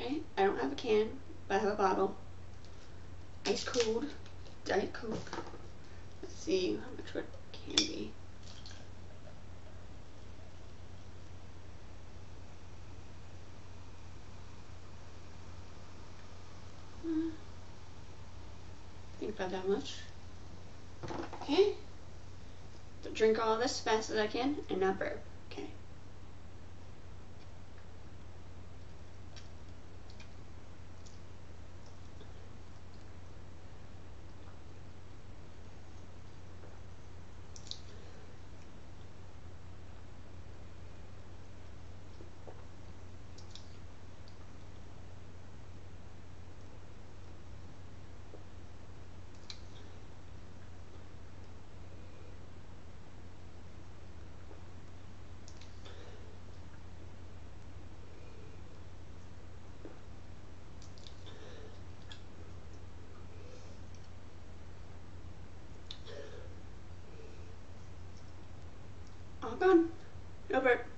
Okay, I don't have a can, but I have a bottle. Ice cold, Diet Coke. Let's see how much it can be. I think about that much. Okay. So drink all this as fast as I can and not burp. Okay. All gone. No burp.